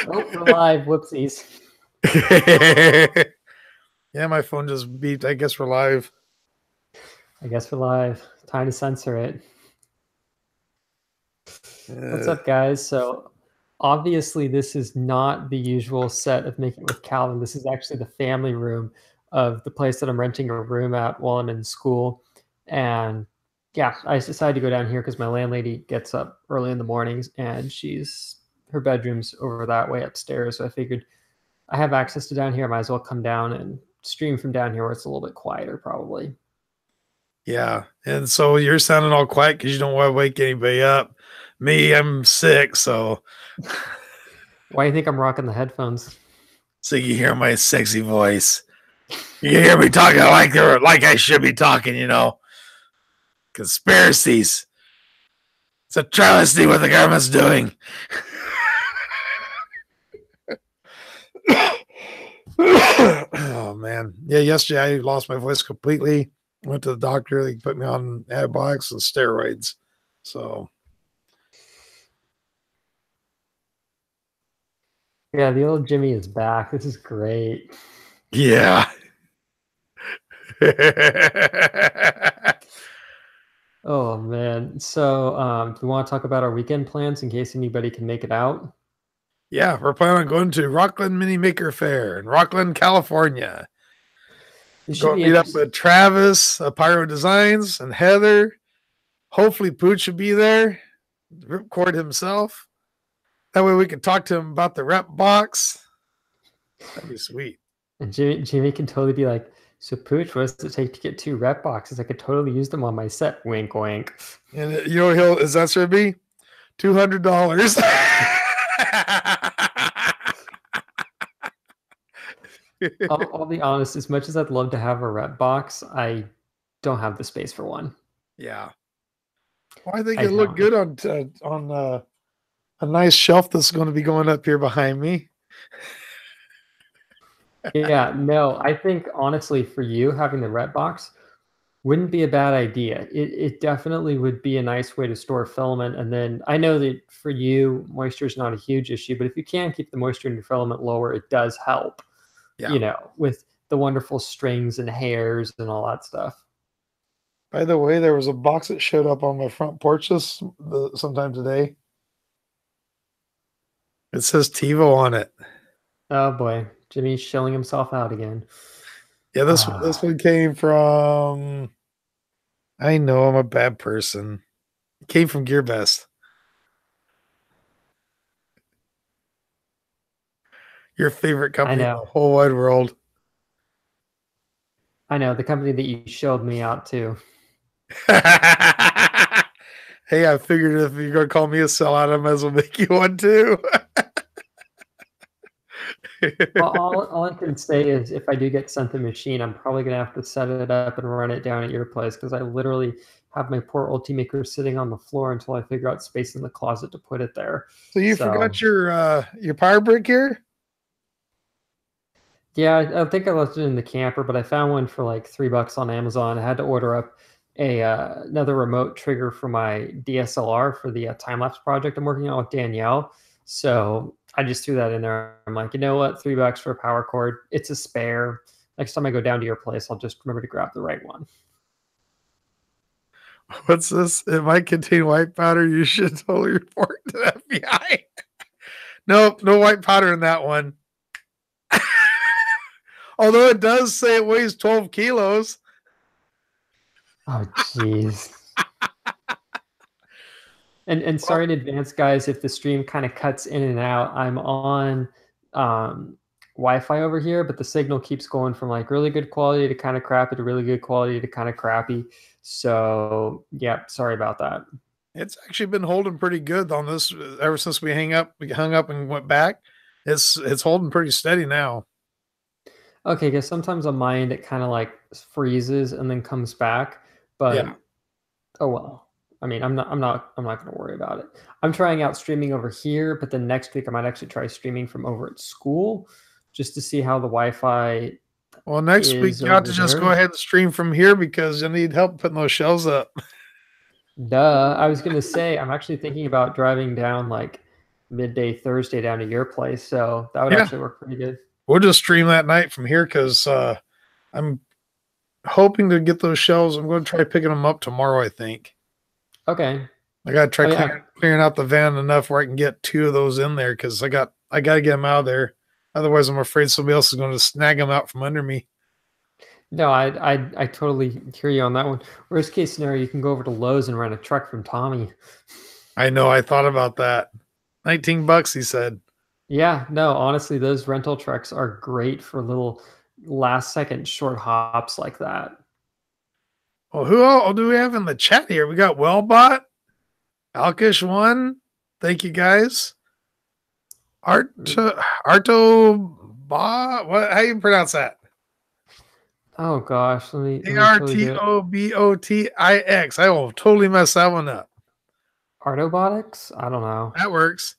Oh, we're live. Whoopsies. Yeah, my phone just beeped. I guess we're live. I guess we're live. Time to censor it. What's Uh, up, guys? So, obviously, this is not the usual set of Making It with Calvin. This is actually the family room of the place that I'm renting a room at while I'm in school. And yeah, I decided to go down here because my landlady gets up early in the mornings and her bedroom's over that way upstairs. So I figured I have access to down here. I might as well come down and stream from down here where it's a little bit quieter, probably. yeah. And so you're sounding all quiet because you don't want to wake anybody up. Me, I'm sick, so Why do you think I'm rocking the headphones? you hear my sexy voice. You hear me talking like I should be talking, Conspiracies. It's a travesty what the government's doing. Oh man. Yeah, yesterday I lost my voice completely. Went to the doctor, they put me on antibiotics and steroids. So Yeah, the old Jimmy is back. This is great. yeah. Oh man. So, do we want to talk about our weekend plans in case anybody can make it out? Yeah, we're planning on going to Rocklin Mini Maker Fair in Rocklin, California. This should Go be meet up interesting. with Travis, Pyro Designs, and Heather. Hopefully, Pooch will be there. Ripcord himself. That way, we can talk to him about the rep box. That'd be sweet. And Jimmy can totally be like, "So Pooch, what does it take to get 2 rep boxes? I could totally use them on my set." Wink, wink. And you know what his answer would be? $200. I'll be honest. As much as I'd love to have a rep box, I don't have the space for one. Yeah. Well, I think I it looked don't. good on a nice shelf that's going to be going up here behind me. Yeah, no, I think honestly for you having the rep box wouldn't be a bad idea. It definitely would be a nice way to store filament. And then I know that for you, moisture is not a huge issue, but if you can keep the moisture in your filament lower, it does help, Yeah. with the wonderful strings and hairs and all that stuff. By the way, there was a box that showed up on my front porch sometime today. It says TiVo on it. Oh boy, Jimmy's shilling himself out again. Yeah, this one came from. I know I'm a bad person. It came from GearBest. Your favorite company in the whole wide world. I know, the company that you showed me out to. Hey, I figured if you're going to call me a sellout, I might as well make you one too. all I can say is if I do get sent the machine, I'm probably going to have to set it up and run it down at your place because I literally have my poor Ultimaker sitting on the floor until I figure out space in the closet to put it there. So you forgot your power brick here? Yeah, I think I left it in the camper, but I found one for like $3 on Amazon. I had to order up another remote trigger for my DSLR for the time-lapse project I'm working on with Danielle. So I just threw that in there. I'm like, you know what? $3 for a power cord. It's a spare. Next time I go down to your place, I'll just remember to grab the right one. What's this? It might contain white powder. You should totally report to the FBI. Nope, no white powder in that one. Although it does say it weighs 12 kilos. Oh, jeez. And sorry in advance, guys, if the stream kind of cuts in and out. I'm on Wi-Fi over here, but the signal keeps going from like really good quality to kind of crappy to really good quality to kind of crappy. So yeah, sorry about that. It's actually been holding pretty good on this ever since we hung up and went back. It's holding pretty steady now. Okay, because sometimes on my end it kind of like freezes and then comes back, but yeah. Oh well. I mean, I'm not going to worry about it. I'm trying out streaming over here, but then next week I might actually try streaming from over at school just to see how the Wi-Fi. Well, next week you have to just go ahead and stream from here because you need help putting those shelves up. Duh. I was going to say, I'm actually thinking about driving down like midday Thursday down to your place, so that would Yeah, actually work pretty good. we'll just stream that night from here because I'm hoping to get those shelves. I'm going to try picking them up tomorrow, I think. Okay. I got to try I mean, clearing out the van enough where I can get 2 of those in there because I got to get them out of there. Otherwise, I'm afraid somebody else is going to snag them out from under me. no, I totally hear you on that one. Worst case scenario, you can go over to Lowe's and rent a truck from Tommy. I know. I thought about that. $19, he said. Yeah, no, honestly, those rental trucks are great for little last second short hops like that. Well, who all do we have in the chat here? We got Wellbot, Alkish1. Thank you guys. Arto what? How you pronounce that? Oh gosh, let me totally do it. Artobotix. I will totally mess that one up. Artobotics? I don't know. That works.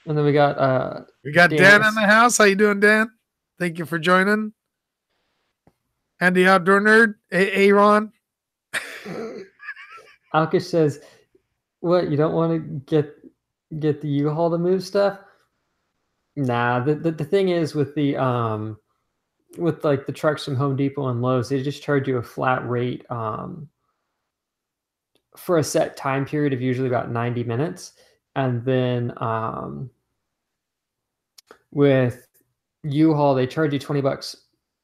And then we got We got Dan in Dance. the house. How you doing, Dan? Thank you for joining. Andy Outdoor Nerd, Aaron. Alkish says, "What? You don't want to get the U-Haul to move stuff?" Nah. The thing is with like the trucks from Home Depot and Lowe's, they just charge you a flat rate for a set time period of usually about 90 minutes, and then with U-Haul, they charge you $20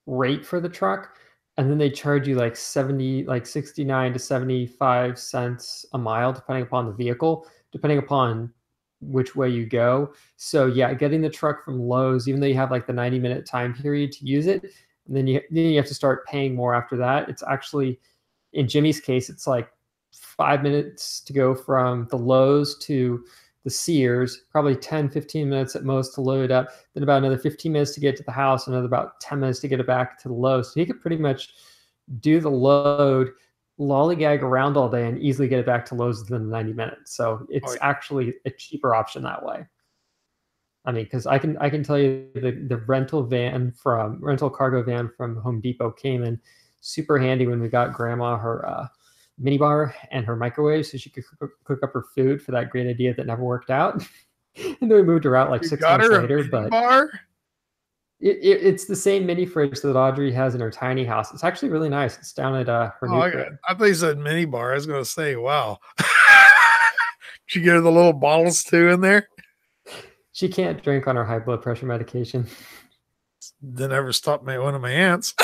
rate for the truck, and then they charge you like 69 to 75 cents a mile, depending upon the vehicle, depending upon which way you go. So yeah, getting the truck from Lowe's, even though you have like the 90-minute time period to use it, and then you have to start paying more after that. It's actually, in Jimmy's case, it's like 5 minutes to go from the Lowe's to the Sears, probably 10, 15 minutes at most to load it up, then about another 15 minutes to get to the house, another about 10 minutes to get it back to the Lowe's. So he could pretty much do the load, lollygag around all day, and easily get it back to Lowe's within 90 minutes. So it's actually a cheaper option that way. I mean, because I can tell you the rental cargo van from Home Depot came in super handy when we got Grandma her minibar and her microwave so she could cook up her food for that great idea that never worked out. And then we moved her out like 6 months later. But bar? It's the same mini fridge that Audrey has in her tiny house. It's actually really nice. It's down at her new crib. I thought you said mini bar. I was going to say, wow. Did you get her the little bottles too in there? She can't drink on her high blood pressure medication. Didn't ever stop one of my aunts.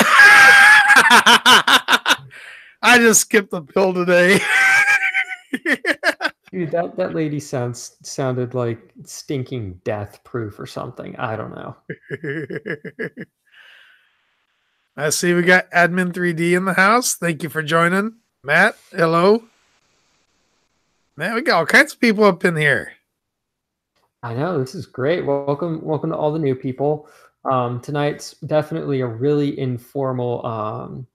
I just skipped the pill today. Dude, that lady sounded like stinking death proof or something. I don't know. I see we got Admin 3D in the house. Thank you for joining. Matt, hello. Man, we got all kinds of people up in here. I know, this is great. Welcome to all the new people. Tonight's definitely a really informal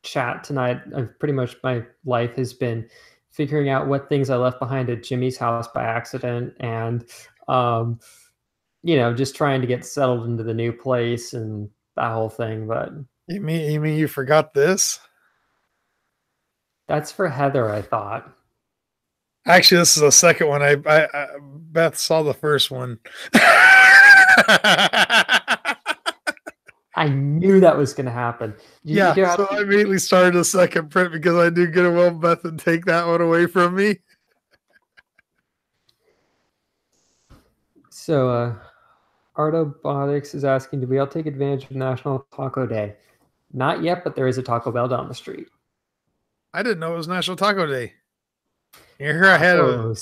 chat tonight. Pretty much my life has been figuring out what things I left behind at Jimmy's house by accident, and just trying to get settled into the new place and that whole thing. But you mean you forgot this? That's for Heather, I thought. Actually, this is the second one. I Beth saw the first one. I knew that was going to happen. So I immediately started a second print because I knew good and well Beth would take that one away from me. So, Artobotics is asking, do we all take advantage of National Taco Day? Not yet, but there is a Taco Bell down the street. I didn't know it was National Taco Day. Here I had an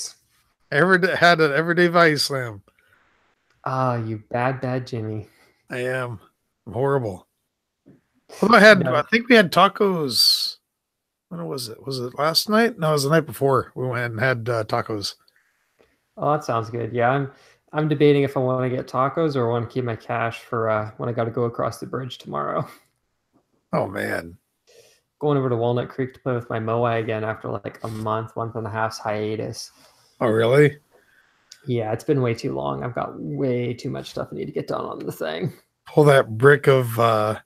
everyday value slam. Ah, you bad Jimmy. I am. I'm horrible. I think we had tacos. When was it? Was it last night? No, it was the night before. We went and had tacos. Oh, that sounds good. Yeah, I'm debating if I want to get tacos or want to keep my cash for when I got to go across the bridge tomorrow. Oh man. Going over to Walnut Creek to play with my Moai again after like a month and a half hiatus. Oh, really? Yeah, it's been way too long. I've got way too much stuff I need to get done on the thing. Pull that brick of that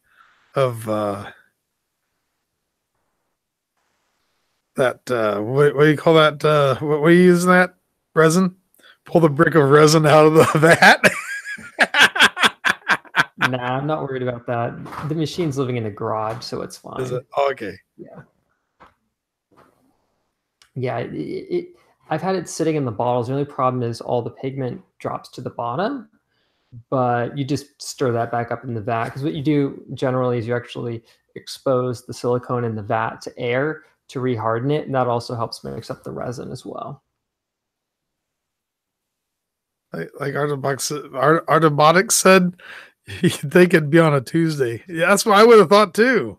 what do you call that? What are you using that? Resin? Pull the brick of resin out of the vat. Nah, I'm not worried about that. The machine's living in a garage, so it's Is fine. it? Oh, okay. Yeah. Yeah, I've had it sitting in the bottles. The only problem is all the pigment drops to the bottom, but you just stir that back up in the vat. Because what you do generally is you actually expose the silicone in the vat to air to reharden it, and that also helps mix up the resin as well. Like Artobotics said, they could be on a Tuesday. Yeah, that's what I would have thought too.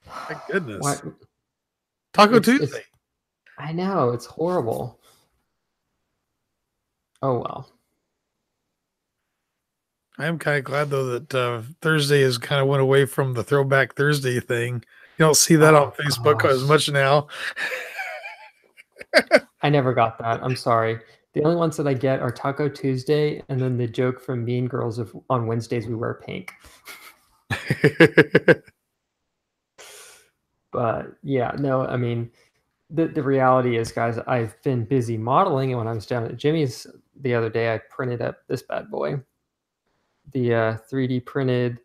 My Why? goodness. Taco It's Tuesday. I know it's horrible. Oh well. I am kind of glad though that Thursday has kind of went away from the Throwback Thursday thing. You don't see that on Oh Facebook as gosh. much now. I never got that. I'm sorry. The only ones that I get are Taco Tuesday and then the joke from Mean Girls of on Wednesdays we wear pink. But yeah, no, I mean, the reality is, guys, I've been busy modeling, and when I was down at Jimmy's the other day, I printed up this bad boy, the 3D printed,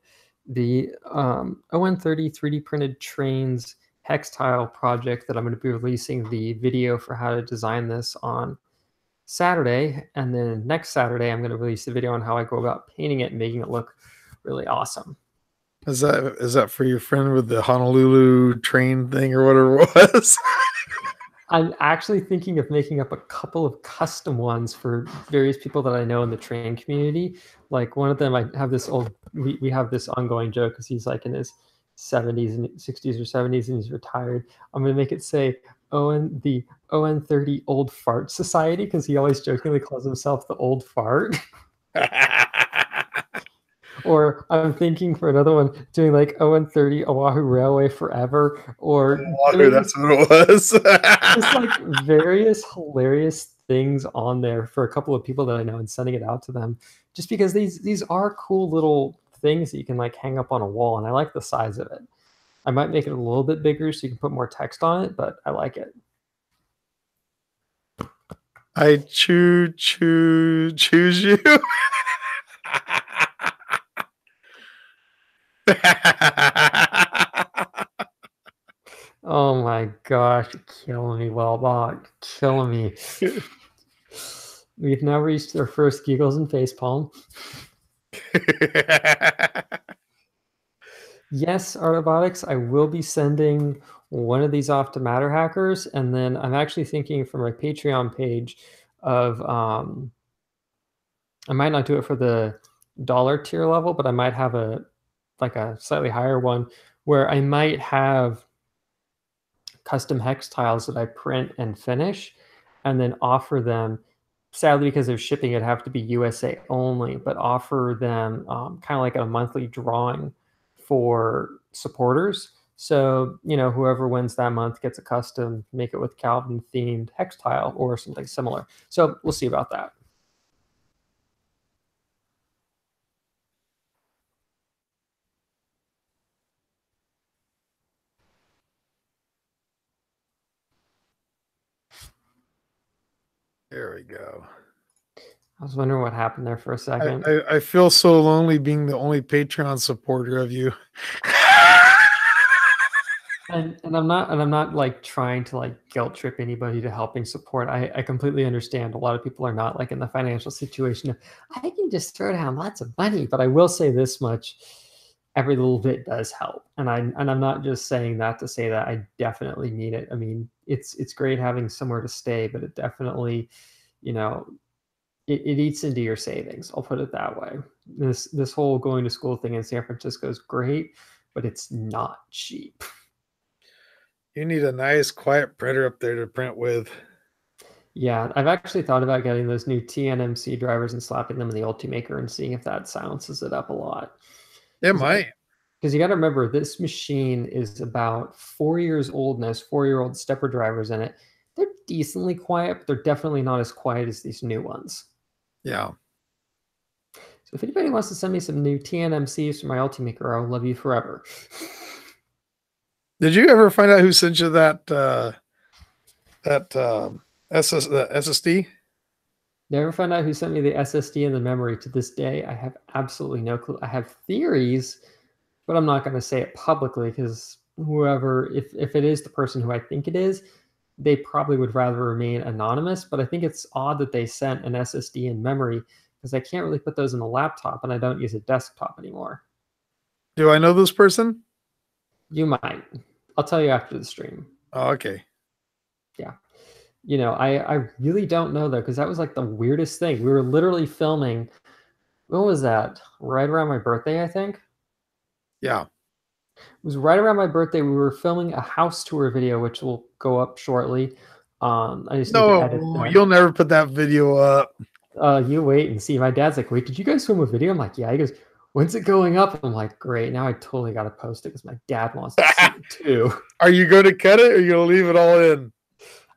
the ON30 3D printed trains hex tile project that I'm going to be releasing the video for how to design this on Saturday, and then next Saturday I'm going to release the video on how I go about painting it and making it look really awesome. Is that for your friend with the Honolulu train thing or whatever it was? I'm actually thinking of making up a couple of custom ones for various people that I know in the train community. Like one of them, I have this we have this ongoing joke because he's like in his 70s and 60s or 70s and he's retired. I'm going to make it say the ON30 Old Fart Society because he always jokingly calls himself the Old Fart. Or I'm thinking for another one, doing like ON30 Oahu Railway Forever, or Water, doing that's what it was. just like various hilarious things on there for a couple of people that I know and sending it out to them. Just because these are cool little things that you can like hang up on a wall, and I like the size of it. I might make it a little bit bigger so you can put more text on it, but I like it. I choose you. Oh my gosh, you're killing me, Wellbot. Killing me. We've now reached our first giggles and facepalm. Yes, Artobotics, I will be sending one of these off to Matter Hackers, and then I'm actually thinking for my Patreon page of I might not do it for the dollar tier level, but I might have a slightly higher one where I might have custom hex tiles that I print and finish and then offer them. Sadly, because of shipping, it'd have to be USA only, but offer them kind of like a monthly drawing for supporters. So, whoever wins that month gets a custom, make it with Calvin themed hex tile or something similar. So we'll see about that. There we go. I was wondering what happened there for a second. I feel so lonely being the only Patreon supporter of you. And I'm not like trying to like guilt trip anybody to helping support. I completely understand a lot of people are not like in the financial situation of I can just throw down lots of money, but I will say this much, every little bit does help. And I'm not just saying that to say that. I definitely need it. I mean, it's great having somewhere to stay, but it definitely, you know, it eats into your savings. I'll put it that way. This whole going to school thing in San Francisco is great, but it's not cheap. You need a nice, quiet printer up there to print with. Yeah, I've actually thought about getting those new TNMC drivers and slapping them in the Ultimaker and seeing if that silences it up a lot. It might. Because you got to remember, this machine is about 4 years old and has 4-year-old stepper drivers in it. They're decently quiet, but they're definitely not as quiet as these new ones. Yeah. So if anybody wants to send me some new TNMCs for my Ultimaker, I'll love you forever. Did you ever find out who sent you that SSD? Never found out who sent me the SSD and the memory. To this day, I have absolutely no clue. I have theories, but I'm not going to say it publicly because whoever, if it is the person who I think it is, they probably would rather remain anonymous. But I think it's odd that they sent an SSD and memory because I can't really put those in a laptop and I don't use a desktop anymore. Do I know this person? You might. I'll tell you after the stream. Oh, okay. Yeah. I really don't know though, because that was like the weirdest thing. We were literally filming, when was that? Right around my birthday, I think. Yeah. It was right around my birthday. We were filming a house tour video, which will go up shortly. I just need to edit No, that. you'll never put that video up. You wait and see. My dad's like, wait, did you guys film a video? I'm like, yeah. He goes, when's it going up? I'm like, great. Now I totally got to post it because my dad wants to see it too. Are you going to cut it or are you going to leave it all in?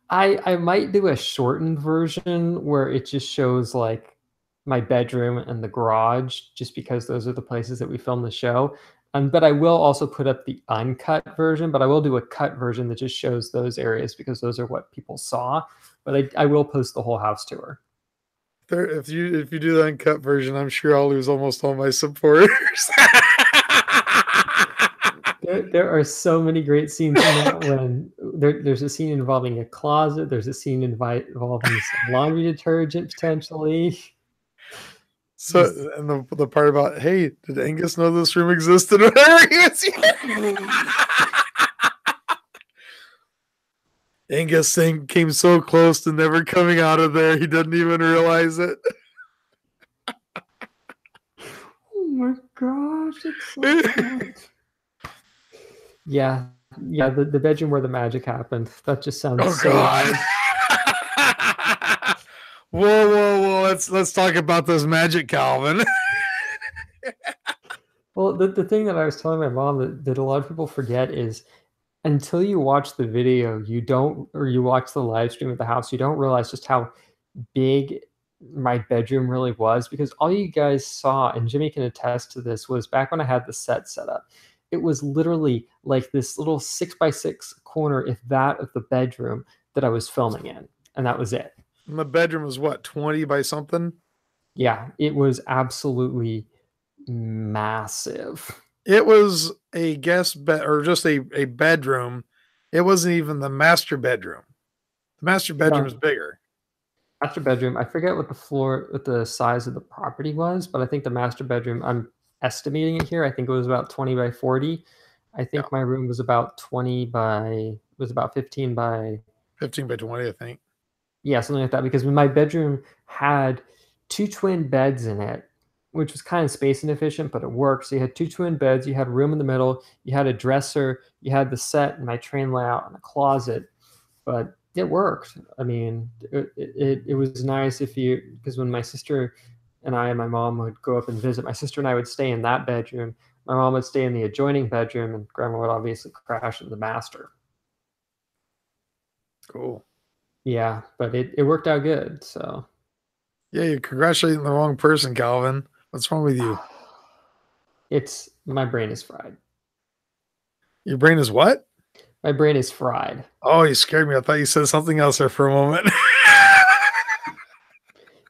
I might do a shortened version where it just shows like my bedroom and the garage, just because those are the places that we filmed the show. But I will also put up the uncut version, but I will do a cut version that just shows those areas because those are what people saw. But I will post the whole house tour. If you do the uncut version, I'm sure I'll lose almost all my supporters. There are so many great scenes in that. When there's a scene involving a closet, there's a scene involving some laundry detergent potentially. So, and the part about, hey, did Angus know this room existed? Whatever he was here. Angus came so close to never coming out of there, he doesn't even realize it. Oh my gosh, it's so bad. Yeah, the bedroom where the magic happened. That just sounds so God. Whoa. Let's talk about this magic, Calvin. Well, the thing that I was telling my mom that a lot of people forget is until you watch the video, you watch the live stream of the house, you don't realize just how big my bedroom really was, because all you guys saw, and Jimmy can attest to this, was back when I had the set up. It was literally like this little 6x6 corner, if that, of the bedroom that I was filming in, and that was it. And the bedroom was what, 20 by something? Yeah, it was absolutely massive. It was a guest bed, or just a bedroom. It wasn't even the master bedroom. The master bedroom is bigger. Master bedroom, I forget what the size of the property was, but I think the master bedroom, I'm estimating it here, I think it was about 20 by 40. I think my room was about 15 by 20, I think. Yeah, something like that, because my bedroom had 2 twin beds in it, which was kind of space inefficient, but it worked. So you had 2 twin beds, you had a room in the middle, you had a dresser, you had the set and my train layout and a closet, but it worked. I mean, it was nice because when my sister and I and my mom would go up and visit, my sister and I would stay in that bedroom. My mom would stay in the adjoining bedroom, and grandma would obviously crash in the master. Cool. Yeah, but it worked out good. So yeah, you're congratulating the wrong person, Calvin. What's wrong with you? It's my brain is fried. Your brain is what? My brain is fried. Oh, you scared me. I thought you said something else there for a moment.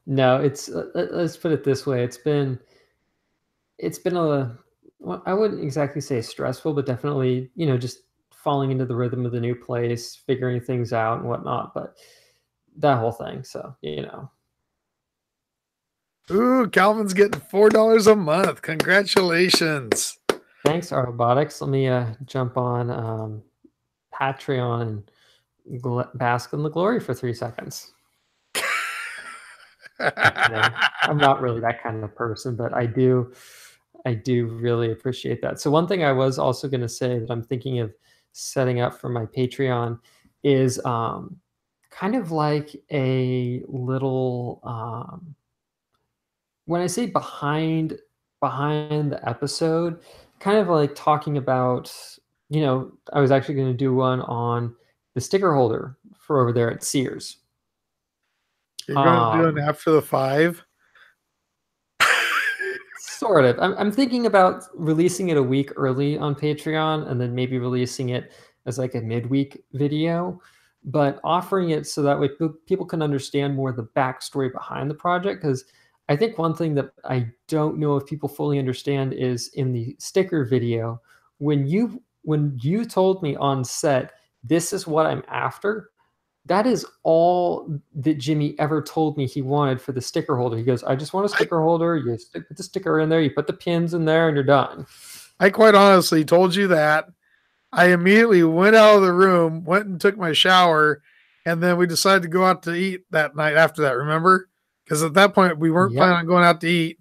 No, it's let's put it this way. It's been well, I wouldn't exactly say stressful, but definitely, just falling into the rhythm of the new place, figuring things out and whatnot. But that whole thing. So, Ooh, Calvin's getting $4 a month. Congratulations. Thanks, our robotics. Let me jump on Patreon and bask in the glory for 3 seconds. I'm not really that kind of person, but I do really appreciate that. So one thing I was also going to say that I'm thinking of setting up for my Patreon is kind of like a little when I say behind the episode, kind of like talking about, I was actually going to do one on the sticker holder for over there at Sears. You're going to do it after the 5? Sort of. I'm thinking about releasing it a week early on Patreon and then maybe releasing it as like a midweek video. but offering it so that way people can understand more of the backstory behind the project. Because I think one thing that I don't know if people fully understand is in the sticker video, when you told me on set, this is what I'm after, that is all that Jimmy ever told me he wanted for the sticker holder. He goes, I just want a I, sticker holder. You put the sticker in there, you put the pins in there, and you're done. I quite honestly told you that. I immediately went out of the room, went and took my shower, and then we decided to go out to eat that night after that, remember? Because at that point, we weren't planning Yep. on going out to eat.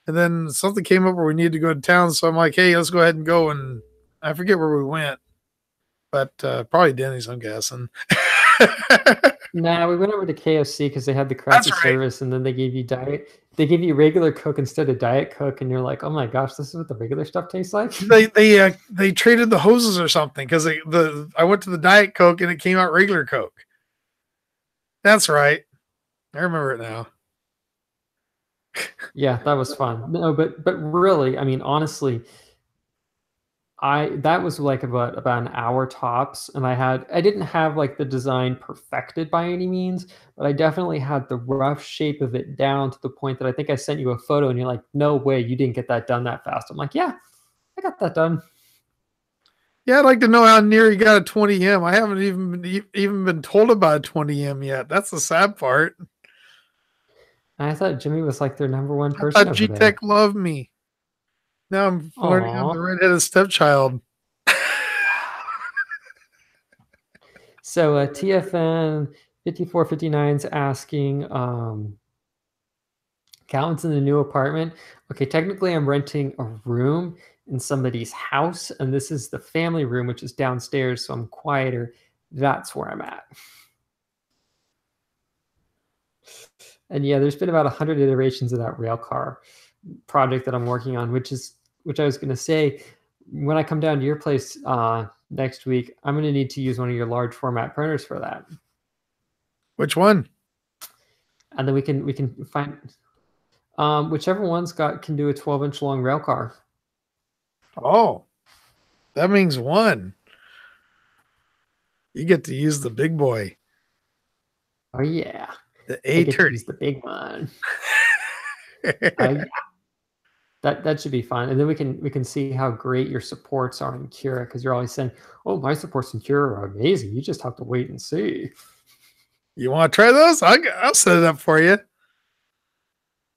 And then something came up where we needed to go to town. So I'm like, hey, let's go ahead and go. And I forget where we went, but probably Denny's, I'm guessing. Nah, we went over to KFC because they had the That's crappy right. service, and then they gave you diet. They give you regular Coke instead of Diet Coke, and you're like, oh my gosh, this is what the regular stuff tastes like. They traded the hoses or something because I went to the Diet Coke and it came out regular Coke. That's right. I remember it now. Yeah, that was fun. No, but really, I mean, honestly, I that was like about an hour tops, and I didn't have like the design perfected by any means, but I definitely had the rough shape of it down to the point that I think I sent you a photo, and you're like, no way, you didn't get that done that fast. I'm like, yeah, I got that done. Yeah, I'd like to know how near he got a 20M. I haven't even been told about a 20M yet. That's the sad part. And I thought Jimmy was like their number one I person thought over G Tech there. loved me. Now I'm learning I'm Aw. the redheaded stepchild. So TFN 5459 is asking, Calvin's in the new apartment. Okay, technically I'm renting a room in somebody's house, and this is the family room, which is downstairs, so I'm quieter. That's where I'm at. And yeah, there's been about 100 iterations of that rail car project that I'm working on, which I was going to say, when I come down to your place next week, I'm going to need to use one of your large format printers for that, Which one? and then we can find whichever one's got can do a 12-inch long rail car. Oh, that means one. You get to use the big boy, Oh yeah, the I get to use A30. the big one. Oh yeah, that should be fun, and then we can see how great your supports are in Cura, because you're always saying, "Oh, my supports in Cura are amazing. You just have to wait and see." You want to try those? I'll set it up for you.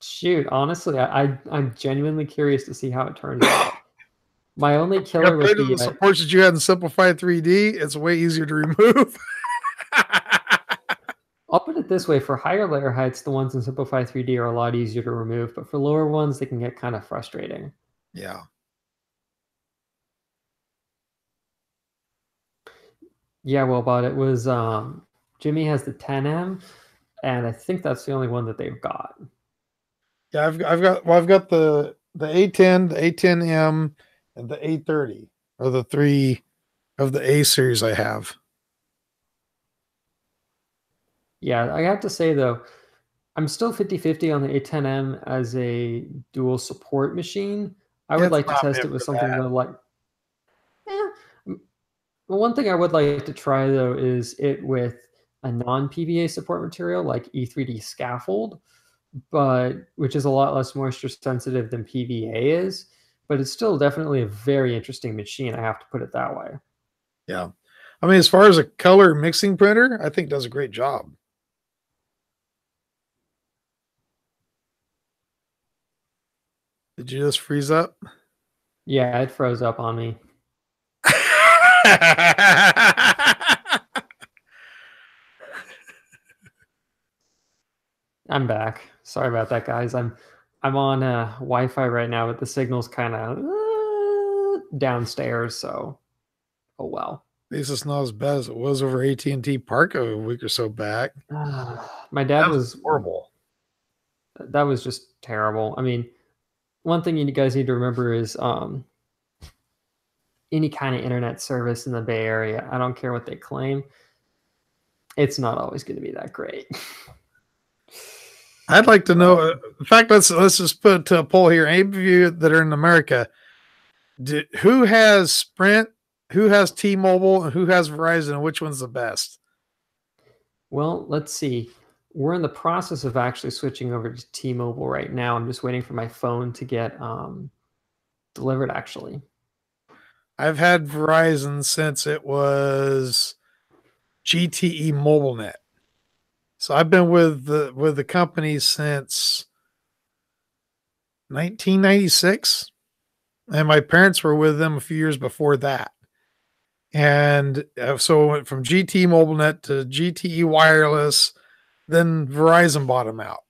Shoot, honestly, I'm genuinely curious to see how it turns out. My only killer with Compared to the the supports that you had in Simplified 3D, it's way easier to remove. I'll put it this way: for higher layer heights, the ones in Simplify 3D are a lot easier to remove, but for lower ones, they can get kind of frustrating. Yeah. Yeah, well, but it was Jimmy has the 10M, and I think that's the only one that they've got. Yeah, I've got the A10, the A10M, and the A30 are the three of the A series I have. Yeah, I have to say though, I'm still 50-50 on the A10M as a dual support machine. I would It's like to not test meant it with for something that. though like, well, one thing I would like to try though is it with a non-PVA support material like E3D scaffold, but which is a lot less moisture sensitive than PVA is, but it's still definitely a very interesting machine. I have to put it that way. Yeah. I mean, as far as a color mixing printer, I think does a great job. Did you just freeze up? Yeah, it froze up on me. I'm back. Sorry about that, guys. I'm on Wi-Fi right now, but the signal's kind of downstairs, so oh well. At least it's not as bad as it was over AT&T Park a week or so back. My dad That was was horrible. that was just terrible. I mean, one thing you guys need to remember is any kind of internet service in the Bay Area, I don't care what they claim, it's not always going to be that great. I'd like to know. In fact, let's just put a poll here. Any of you that are in America, who has Sprint, who has T-Mobile, and who has Verizon, and which one's the best? Well, let's see. We're in the process of actually switching over to T-Mobile right now. I'm just waiting for my phone to get delivered. Actually, I've had Verizon since it was GTE MobileNet. So I've been with the company since 1996, and my parents were with them a few years before that. And so it went from GTE MobileNet to GTE Wireless. Then Verizon bought them out,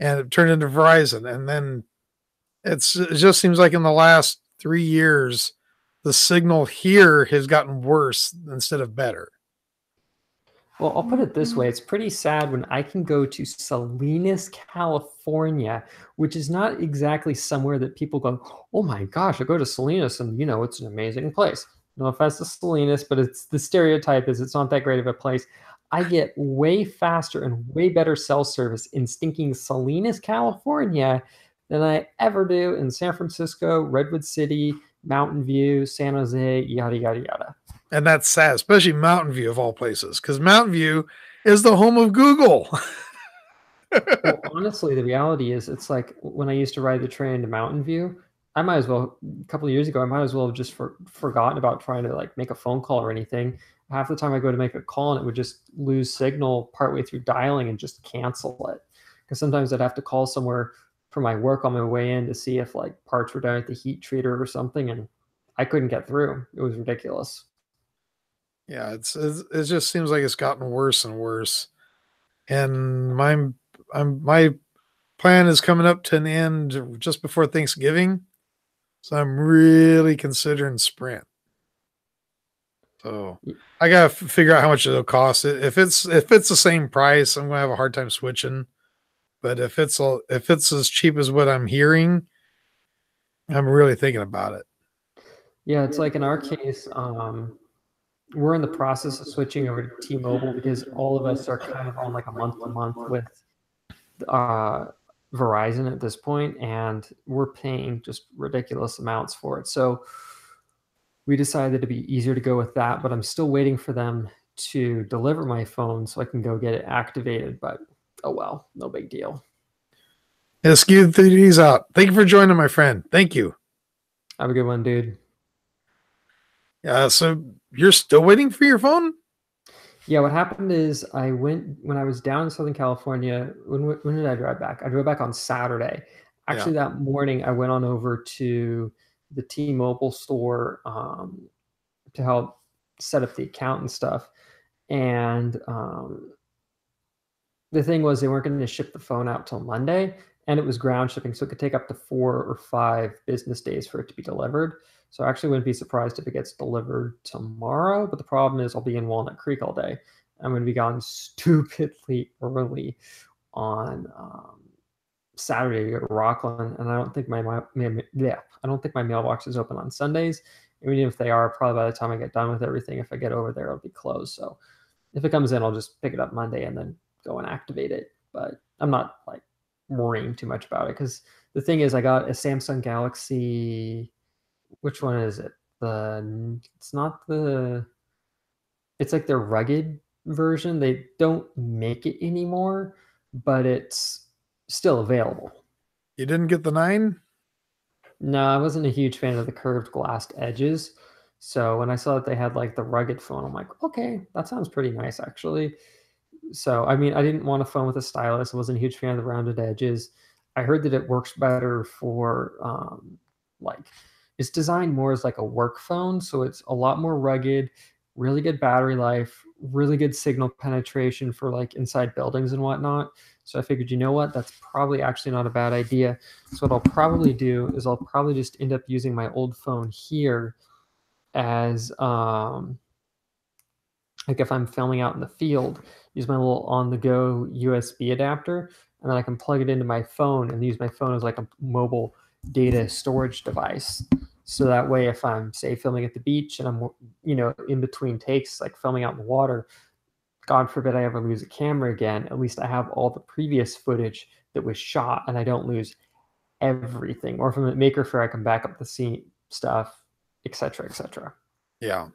and it turned into Verizon. And then it just seems like in the last 3 years, the signal here has gotten worse instead of better. well, I'll put it this way. It's pretty sad when I can go to Salinas, California, which is not exactly somewhere that people go, oh my gosh, I go to Salinas and, it's an amazing place. No offense to Salinas, but it's the stereotype is it's not that great of a place. I get way faster and way better cell service in stinking Salinas, California than I ever do in San Francisco, Redwood City, Mountain View, San Jose, yada, yada, yada. And that's sad, especially Mountain View of all places, because Mountain View is the home of Google. Well, honestly, the reality is it's like when I used to ride the train to Mountain View, I might as well a couple of years ago, I might as well have just forgotten about trying to like make a phone call or anything. Half the time I go to make a call and it would just lose signal partway through dialing and just cancel it. Because sometimes I'd have to call somewhere for my work on my way in to see if like parts were down at the heat treater or something, and I couldn't get through. It was ridiculous. Yeah, it just seems like it's gotten worse and worse. And my plan is coming up to an end just before Thanksgiving, so I'm really considering Sprint. So I gotta figure out how much it'll cost. If it's the same price, I'm gonna have a hard time switching. But if it's as cheap as what I'm hearing, I'm really thinking about it. Yeah, it's like in our case, we're in the process of switching over to T-Mobile because all of us are kind of on like a month to month with uh, Verizon at this point, and we're paying just ridiculous amounts for it. So we decided it'd be easier to go with that, but I'm still waiting for them to deliver my phone so I can go get it activated. But oh well, no big deal. Yeah, skew these out. Thank you for joining, my friend. Thank you. Have a good one, dude. So you're still waiting for your phone? Yeah, what happened is I went when I was down in Southern California. When did I drive back? I drove back on Saturday. Yeah. Actually, that morning I went on over to the T-Mobile store to help set up the account and stuff. And the thing was they weren't going to ship the phone out till Monday, and it was ground shipping, so it could take up to 4 or 5 business days for it to be delivered. So I actually wouldn't be surprised if it gets delivered tomorrow. But the problem is I'll be in Walnut Creek all day. I'm going to be gone stupidly early on Saturday to go to Rocklin, and I don't think I don't think my mailbox is open on Sundays. Even if they are, probably by the time I get done with everything, if I get over there, it'll be closed. So if it comes in, I'll just pick it up Monday and then go and activate it. But I'm not like worrying too much about it because the thing is, I got a Samsung Galaxy. Which one is it? It's not the. It's like their rugged version. They don't make it anymore, but it's still available. You didn't get the 9? No, I wasn't a huge fan of the curved glass edges. So when I saw that they had like the rugged phone, I'm like, okay, that sounds pretty nice actually. So I mean, I didn't want a phone with a stylus. I wasn't a huge fan of the rounded edges. I heard that it works better for like it's designed more as like a work phone, so it's a lot more rugged, really good battery life, really good signal penetration for like inside buildings and whatnot. So I figured, you know what, that's probably actually not a bad idea. So what I'll probably do is I'll probably just end up using my old phone here as like if I'm filming out in the field, use my little on-the-go USB adapter, and then I can plug it into my phone and use my phone as like a mobile data storage device. So that way, if I'm say filming at the beach and I'm in between takes, like filming out in the water, God forbid I ever lose a camera again, at least I have all the previous footage that was shot and I don't lose everything. Or from a Maker Faire, I can back up the scene stuff, etc., etc. Yeah.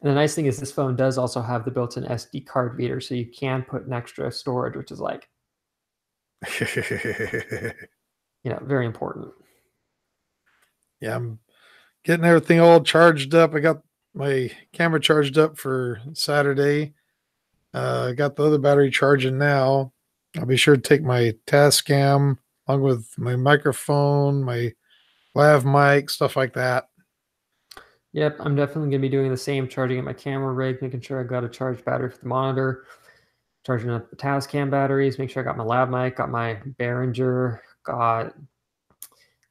And the nice thing is this phone does also have the built-in SD card reader, so you can put an extra storage, which is like, very important. Yeah, I'm getting everything all charged up. I got my camera charged up for Saturday. I got the other battery charging now. I'll be sure to take my Tascam along with my microphone, my lav mic, stuff like that. Yep, I'm definitely gonna be doing the same, charging at my camera rig, making sure I got a charged battery for the monitor, charging up the Tascam batteries, make sure I got my lav mic, got my Behringer, got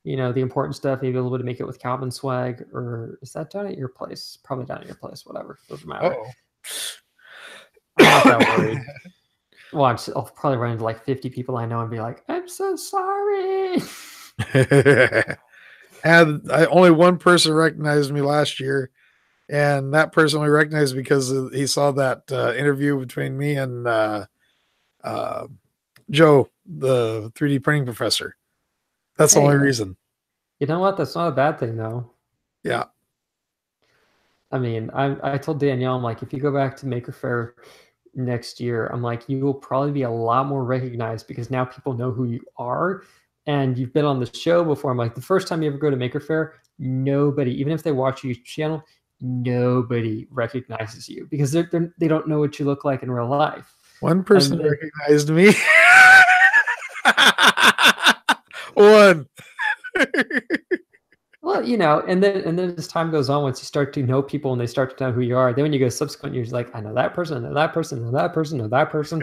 the important stuff, maybe a little bit to make it with Calvin swag, or is that done at your place? Probably done at your place, whatever. Doesn't matter. Oh. I'm not that worried. Watch, I'll probably run into like 50 people I know and be like, I'm so sorry. And only one person recognized me last year, and that person only recognized me because he saw that interview between me and uh, Joe, the 3D printing professor. That's the only Hey, reason. you know what? That's not a bad thing though. Yeah. I mean, I told Danielle, I'm like, if you go back to Maker Faire next year, I'm like, you will probably be a lot more recognized because now people know who you are and you've been on the show before. I'm like, the first time you ever go to Maker Faire, nobody, even if they watch your channel, nobody recognizes you because they don't know what you look like in real life. One person recognized me. One. Well, and then as time goes on, once you start to know people and they start to know who you are, then when you go subsequent years, like I know that person, I know that person, I know that person, I know that person.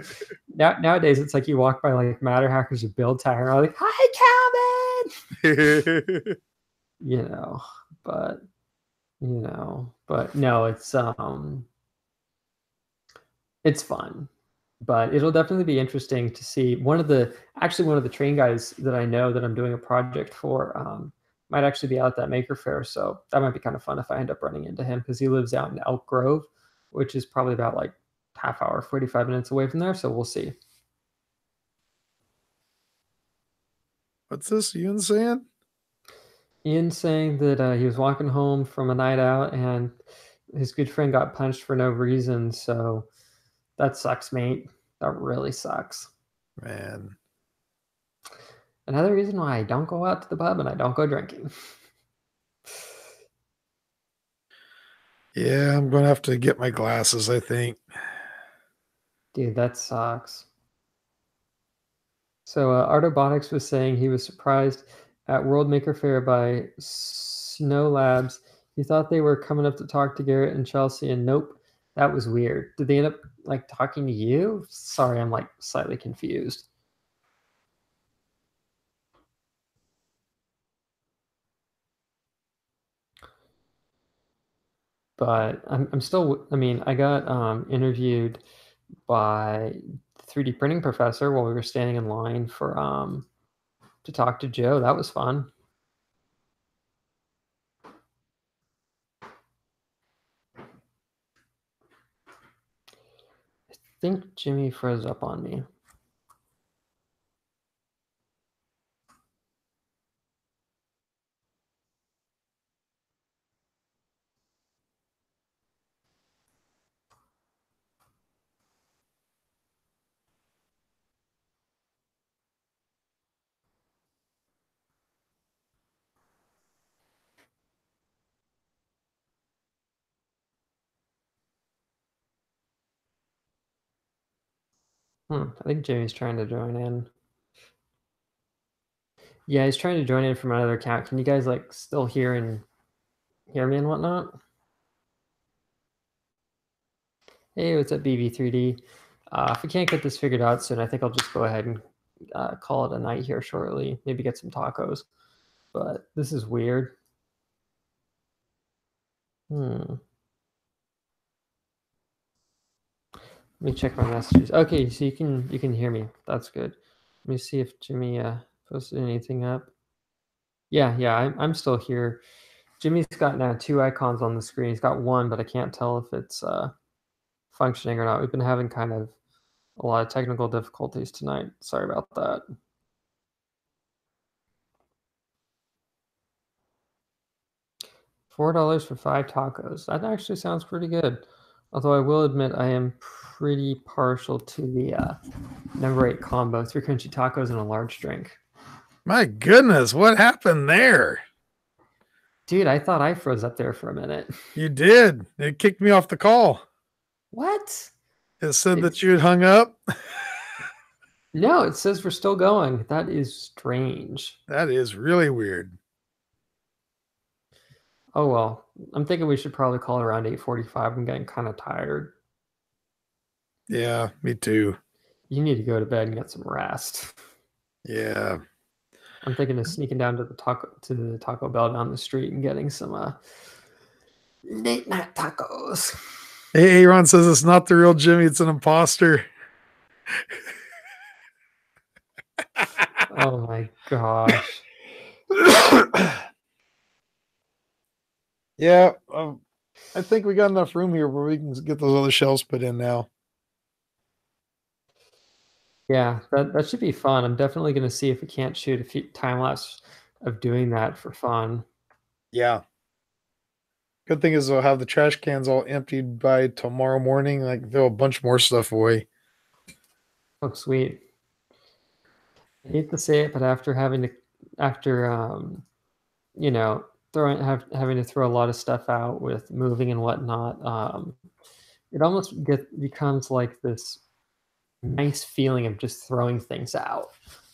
Nowadays, it's like you walk by like Matter Hackers or Build Tire, and I'm like, "Hi, Calvin," but but no, it's fun. But it'll definitely be interesting to see one of the train guys that I know that I'm doing a project for might actually be out at that Maker Faire. So that might be kind of fun if I end up running into him because he lives out in Elk Grove, which is probably about like half hour, 45 minutes away from there. So we'll see. What's this? Ian saying? Ian saying that he was walking home from a night out and his good friend got punched for no reason. So that sucks, mate. That really sucks. Man. Another reason why I don't go out to the pub and I don't go drinking. Yeah, I'm going to have to get my glasses, I think. Dude, that sucks. So Artobotics was saying he was surprised at World Maker Faire by Snow Labs. He thought they were coming up to talk to Garrett and Chelsea, and nope, that was weird. Did they end up like talking to you? Sorry, I'm like slightly confused. But I'm still. I mean, I got interviewed by the 3D printing professor while we were standing in line for to talk to Joe. That was fun. I think Jimmy froze up on me. I think Jimmy's trying to join in. Yeah, he's trying to join in from another account. Can you guys like still hear me and whatnot? Hey, what's up, BB3D? If we can't get this figured out soon, I think I'll just go ahead and call it a night here shortly. Maybe get some tacos. But this is weird. Let me check my messages. Okay, so you can hear me. That's good. Let me see if Jimmy posted anything up. Yeah, I'm still here. Jimmy's got now 2 icons on the screen. He's got one, but I can't tell if it's functioning or not. We've been having kind of a lot of technical difficulties tonight. Sorry about that. $4 for 5 tacos. That actually sounds pretty good. Although I will admit I am pretty partial to the number 8 combo, 3 crunchy tacos and a large drink. My goodness, what happened there? Dude, I thought I froze up there for a minute. You did. It kicked me off the call. What? It said that It's you had hung up. no, it says we're still going. That is strange. That is really weird. Oh well. I'm thinking we should probably call it around 8:45. I'm getting kind of tired. Yeah, me too. You need to go to bed and get some rest. Yeah. I'm thinking of sneaking down to the Taco Bell down the street and getting some late night tacos. Hey, Aaron says it's not the real Jimmy, it's an imposter. Oh my gosh. Yeah, I think we got enough room here where we can get those other shelves put in now. Yeah, that should be fun. I'm definitely going to see if we can't shoot a few time lapse of doing that for fun. Yeah. Good thing is they'll have the trash cans all emptied by tomorrow morning. Like throw a bunch more stuff away. Oh, sweet. I hate to say it, but after you know, having to throw a lot of stuff out with moving and whatnot, it almost becomes like this nice feeling of just throwing things out.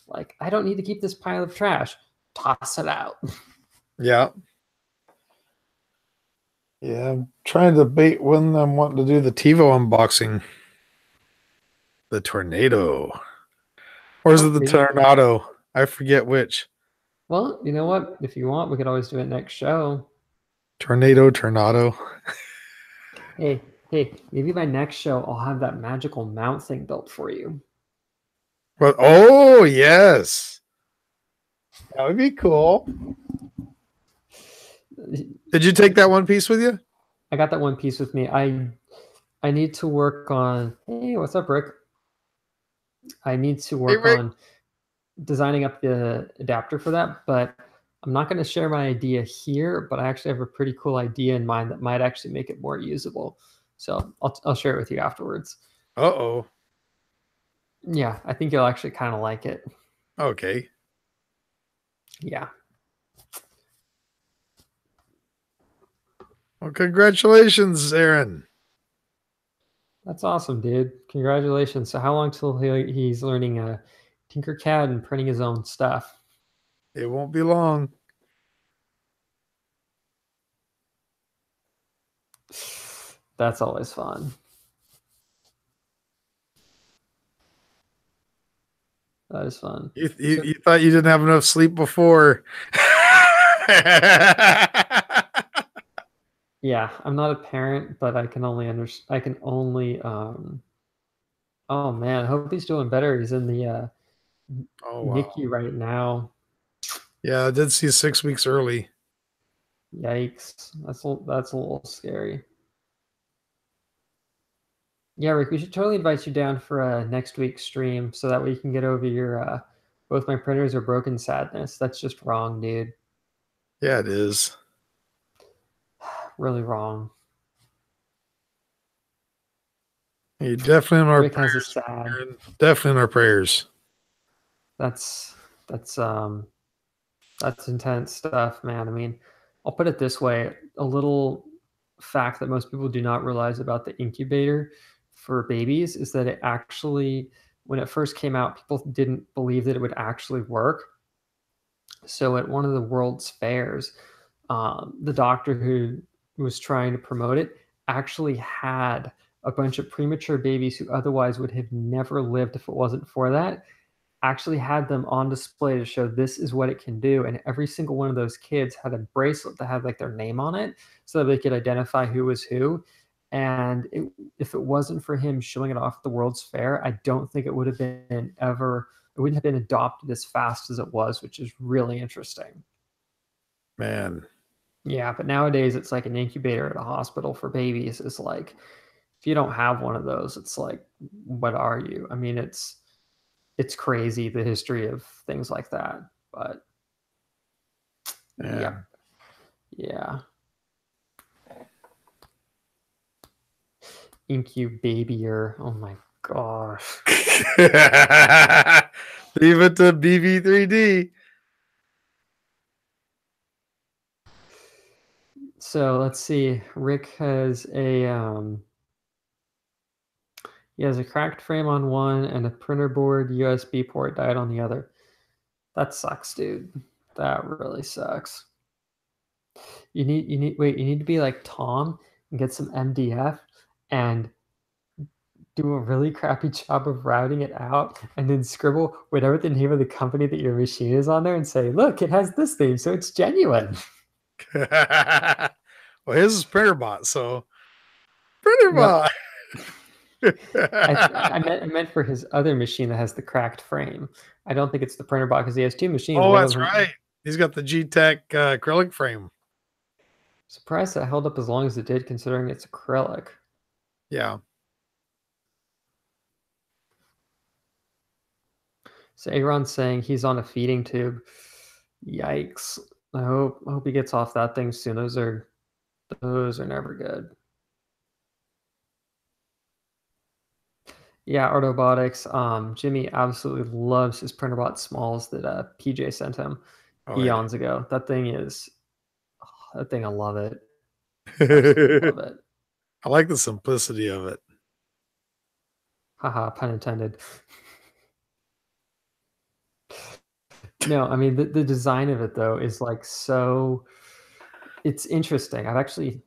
Like, I don't need to keep this pile of trash. Toss it out. Yeah. Yeah, I'm trying to debate when I'm wanting to do the TiVo unboxing. The tornado. Or is it Oh, the maybe. tornado? I forget which. Well, you know what? If you want, we could always do it next show. Tornado. Hey, hey, maybe by next show I'll have that magical mount thing built for you. But oh yes. That would be cool. Did you take that one piece with you? I got that one piece with me. I need to work on. Hey, what's up, Rick? I need to Hey work Rick. on designing up the adapter for that, but I'm not going to share my idea here. But I actually have a pretty cool idea in mind that might actually make it more usable. So I'll share it with you afterwards. Uh-oh. Yeah, I think you'll actually kind of like it. Okay. Yeah. Well, congratulations, Aaron. That's awesome, dude. Congratulations. So how long till he's learning Tinkercad and printing his own stuff? It won't be long. That's always fun. That is fun. You thought you didn't have enough sleep before. Yeah, I'm not a parent, but I can only oh man, I hope he's doing better. He's in the Oh wow. NICU right now. Yeah, I did see 6 weeks early. Yikes. That's a little scary. Yeah, Rick, we should totally invite you down for next week's stream so that way you can get over your both my printers are broken sadness. That's just wrong, dude. Yeah, it is. Really wrong. You definitely in our Rick has a prayers, sad. Aaron. Definitely in our prayers. That's that's um that's intense stuff, man. I mean, I'll put it this way, a little fact that most people do not realize about the incubator for babies is that it actually when it first came out, people didn't believe that it would actually work. So at one of the world's fairs, the doctor who was trying to promote it actually had a bunch of premature babies who otherwise would have never lived if it wasn't for that actually had them on display to show this is what it can do. And every single one of those kids had a bracelet that had like their name on it so that they could identify who was who. And if it wasn't for him showing it off at the World's Fair, I don't think it would have been it wouldn't have been adopted as fast as it was, which is really interesting. Man. Yeah, but nowadays it's like an incubator at a hospital for babies is like, if you don't have one of those, it's like, what are you? I mean, it's crazy the history of things like that. But Yeah. yep, yeah. incubator. Oh my gosh. Leave it to BV3D. So let's see. Rick has he has a cracked frame on one and a printer board USB port died on the other. That sucks, dude. That really sucks. You need to be like Tom and get some MDF and do a really crappy job of routing it out and then scribble whatever the name of the company that your machine is on there and say, look, it has this name, so it's genuine. Well, his is printer bot, so printer bot. I meant for his other machine that has the cracked frame. I don't think it's the printer bot because he has two machines. Oh, One of that's them, right. He's got the G-Tech acrylic frame. surprised that held up as long as it did considering it's acrylic. Yeah. So Aaron's saying he's on a feeding tube. Yikes. I hope he gets off that thing soon. Those are never good. Yeah, Artobotics. Jimmy absolutely loves his Printerbot Smalls that PJ sent him eons ago. That thing I love it. Absolutely love it. I like the simplicity of it. Haha, pun intended. No, I mean the design of it though is like so. It's interesting. I mean,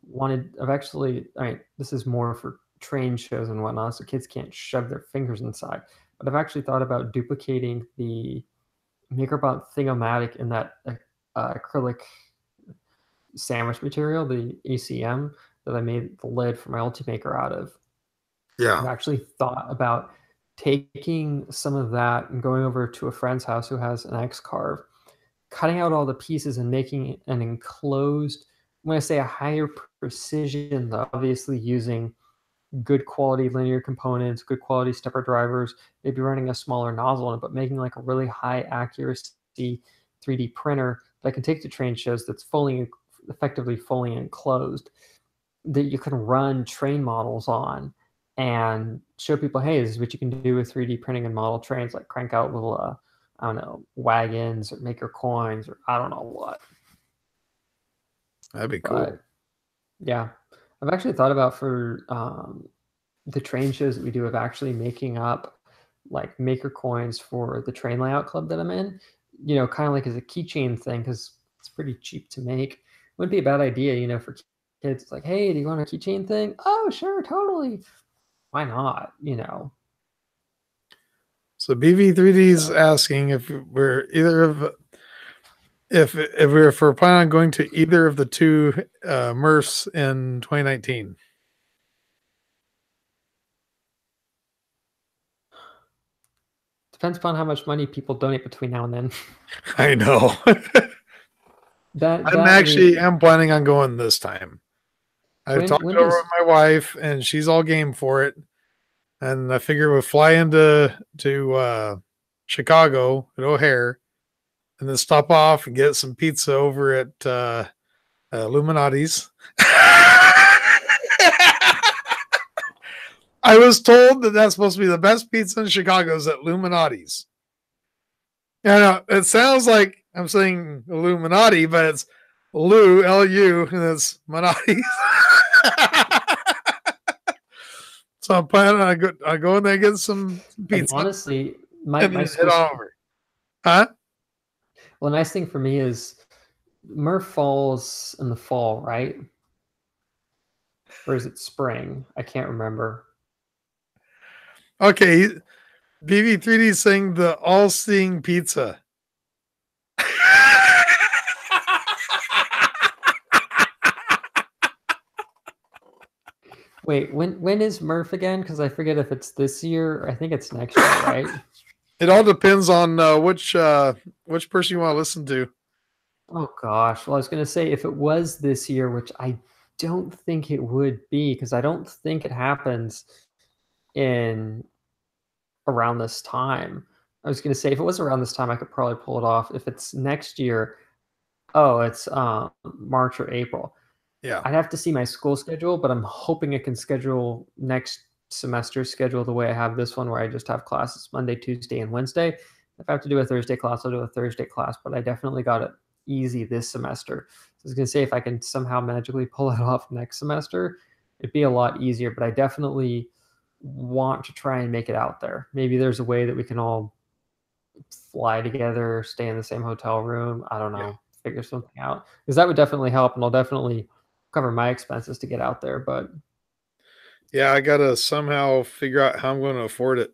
this is more for train shows and whatnot, so kids can't shove their fingers inside. But I've actually thought about duplicating the MakerBot Thingomatic in that acrylic sandwich material, the ACM that I made the lid for my Ultimaker out of. Yeah. I've actually thought about taking some of that and going over to a friend's house who has an X-Carve, cutting out all the pieces and making an enclosed, when I say a higher precision, though, obviously using good quality linear components, good quality stepper drivers, maybe running a smaller nozzle on it, but making like a really high accuracy 3D printer that I can take to train shows that's effectively fully enclosed, that you can run train models on and show people, hey, this is what you can do with 3D printing and model trains, like crank out little, I don't know, wagons or maker coins or I don't know what. That'd be cool. But yeah, I've actually thought about for the train shows that we do of actually making up like maker coins for the train layout club that I'm in, kind of like as a keychain thing because it's pretty cheap to make. Wouldn't be a bad idea, for kids. It's like, hey, do you want a keychain thing? Oh, sure, totally. Why not? So BV3D's asking if we're either of if we're planning on going to either of the two MRFs in 2019. Depends upon how much money people donate between now and then. I know. I'm planning on going this time. I've talked over with my wife, and she's all game for it. And I figure we'll fly into Chicago at O'Hare, and then stop off and get some pizza over at Illuminati's. I was told that that's supposed to be the best pizza in Chicago is at Illuminati's. Yeah, it sounds like I'm saying Illuminati, but it's L-U, and it's Minati's. So I'm planning on going there and get some pizza. And honestly, my school over. Huh? Well, the nice thing for me is Murph falls in the fall, right? Or is it spring? I can't remember. Okay, BV3D is saying the all-seeing pizza. Wait, when is Murph again? Because I forget if it's this year. I think it's next year, right? It all depends on which person you want to listen to. Oh gosh. Well, I was going to say if it was this year, which I don't think it would be, because I don't think it happens in around this time. I was going to say if it was around this time, I could probably pull it off. If it's next year, it's March or April. Yeah. I'd have to see my school schedule, but I'm hoping I can schedule next semester schedule the way I have this one, where I just have classes Monday, Tuesday, and Wednesday. If I have to do a Thursday class, I'll do a Thursday class, but I definitely got it easy this semester. So I was gonna say if I can somehow magically pull it off next semester, it'd be a lot easier. But I definitely want to try and make it out there. Maybe there's a way that we can all fly together, stay in the same hotel room. I don't Yeah. know, figure something out because that would definitely help, and I'll definitely cover my expenses to get out there. But Yeah, I gotta somehow figure out how I'm going to afford it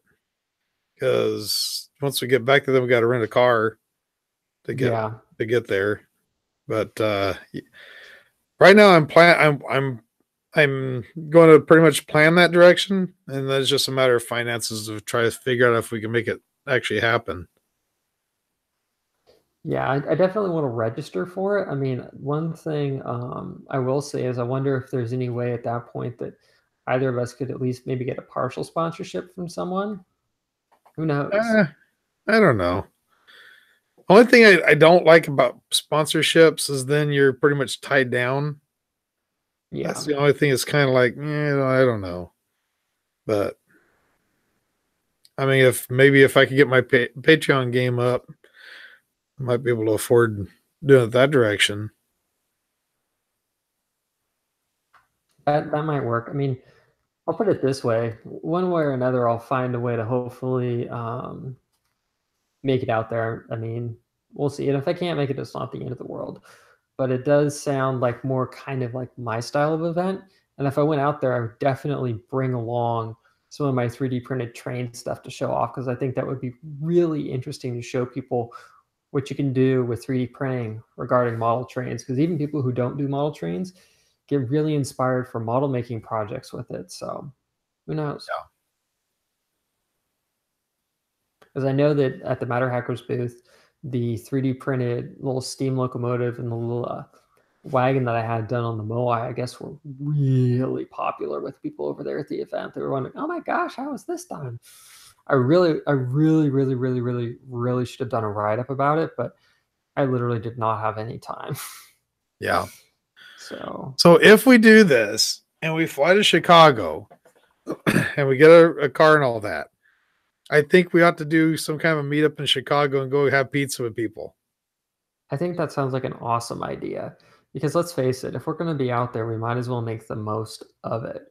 because once we get back to them, we got to rent a car to get yeah, there. But right now, I'm going to pretty much plan that direction, and then it's just a matter of finances to try to figure out if we can make it actually happen. yeah, I definitely want to register for it. I mean, one thing I will say is I wonder if there's any way at that point that either of us could at least maybe get a partial sponsorship from someone. Who knows? Uh, I don't know. Only thing I don't like about sponsorships is then you're pretty much tied down. That's Yeah, the only thing. It's kind of like, I don't know. But I mean, if I could get my Patreon game up, I might be able to afford doing it that direction. that might work. I mean, I'll put it this way: one way or another, I'll find a way to hopefully make it out there. I mean, we'll see. And if I can't make it, it's not the end of the world. But it does sound like more kind of like my style of event. And if I went out there, I would definitely bring along some of my 3D printed train stuff to show off because I think that would be really interesting to show people what you can do with 3D printing regarding model trains. Because even people who don't do model trains get really inspired for model making projects with it. So who knows? Because I know that at the Matter Hackers booth, the 3D printed little steam locomotive and the little wagon that I had done on the Moai, I guess, were really popular with people over there at the event. They were wondering, "Oh my gosh, how was this done?" I really should have done a write up about it, but I literally did not have any time. Yeah. So So if we do this and we fly to Chicago and we get a car and all that, I think we ought to do some kind of a meetup in Chicago and go have pizza with people. I think that sounds like an awesome idea because let's face it, if we're going to be out there, we might as well make the most of it.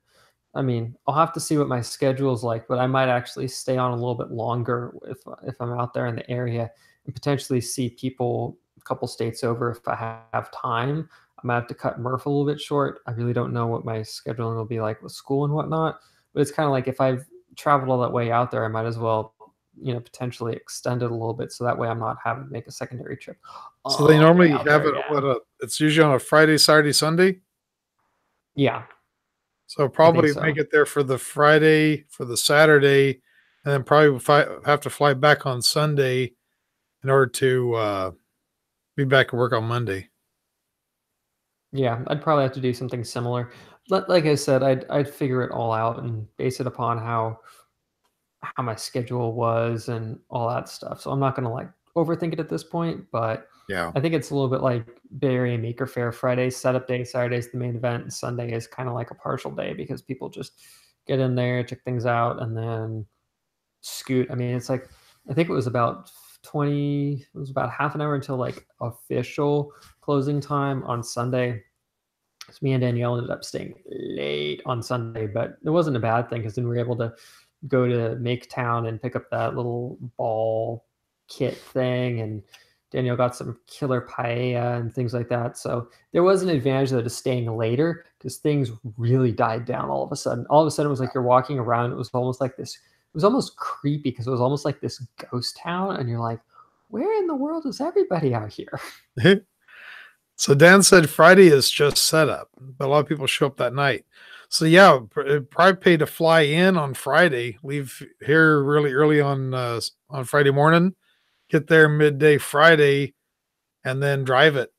I mean, I'll have to see what my schedule is like, but I might actually stay on a little bit longer if I'm out there in the area and potentially see people a couple states over if I have time. I might have to cut Murph a little bit short. I really don't know what my scheduling will be like with school and whatnot, but it's kind of like if I've traveled all that way out there, I might as well, potentially extend it a little bit so that way I'm not having to make a secondary trip So they all the way normally out have there it again. it's usually on a Friday, Saturday, Sunday. Yeah, So I think probably make so. it there for the Friday, for the Saturday, and then probably have to fly back on Sunday in order to be back at work on Monday. Yeah, I'd probably have to do something similar. Like I said, I'd figure it all out and base it upon how my schedule was and all that stuff. So I'm not gonna like overthink it at this point, but Yeah. I think it's a little bit like Bay Area Maker Faire. Friday's setup day, Saturday's the main event, and Sunday is kind of like a partial day because people just get in there, check things out, and then scoot. I mean, it's like I think it was about half an hour until like official closing time on Sunday. So me and Danielle ended up staying late on Sunday, but it wasn't a bad thing because then we were able to go to Make Town and pick up that little ball kit thing, and Danielle got some killer paella and things like that. So there was an advantage though to staying later because things really died down all of a sudden. All of a sudden, it was like you're walking around. It was almost like this. It was almost creepy because it was almost like this ghost town, and you're like, where in the world is everybody out here? So Dan said Friday is just setup, but a lot of people show up that night. So yeah, probably pay to fly in on Friday, leave here really early on Friday morning, get there midday Friday, and then drive it.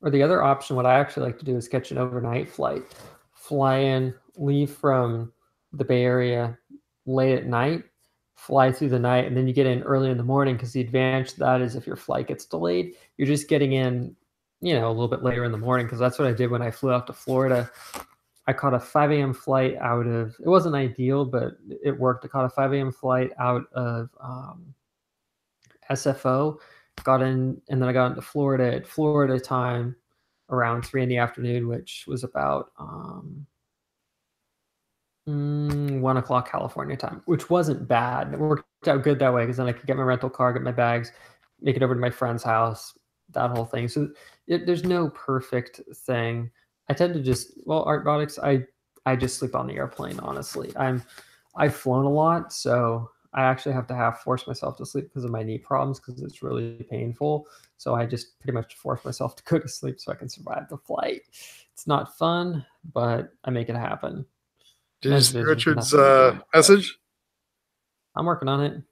Or the other option, what I actually like to do is catch an overnight flight, fly in, leave from the Bay Area late at night, fly through the night, and then you get in early in the morning because the advantage to that is if your flight gets delayed, you're just getting in a little bit later in the morning because that's what I did when I flew out to Florida. I caught a 5 a.m. flight out of. It wasn't ideal, but it worked. I caught a 5 a.m. flight out of SFO, got in, and then I got into Florida at Florida time around 3 in the afternoon, which was about 1 o'clock California time, which wasn't bad. It worked out good that way because then I could get my rental car, get my bags, make it over to my friend's house, that whole thing. So there's no perfect thing. I tend to just art robotics. I just sleep on the airplane. Honestly, I've flown a lot, so I actually have to force myself to sleep because of my knee problems because it's really painful. So I just pretty much force myself to go to sleep so I can survive the flight. It's not fun, but I make it happen. Did you see There's Richard's nothing to do about it. message? I'm working on it.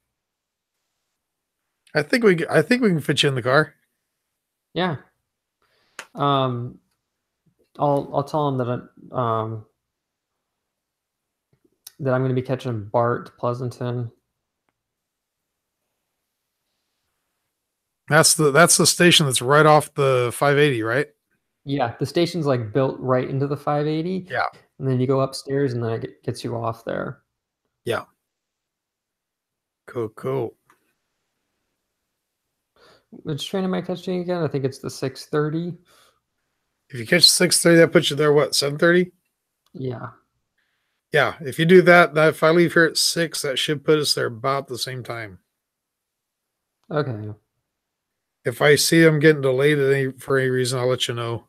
I think we can fit you in the car. Yeah. I'll tell him that I'm going to be catching Bart to Pleasanton. That's the station that's right off the 580, right? Yeah, the station's like built right into the 580. Yeah. And then you go upstairs and then it gets you off there. Yeah. Cool. Which train am I catching again? I think it's the 6:30. If you catch 6:30, that puts you there, what, 7:30? Yeah. Yeah. If you do that, if I leave here at 6, that should put us there about the same time. Okay. If I see them getting delayed for any reason, I'll let you know.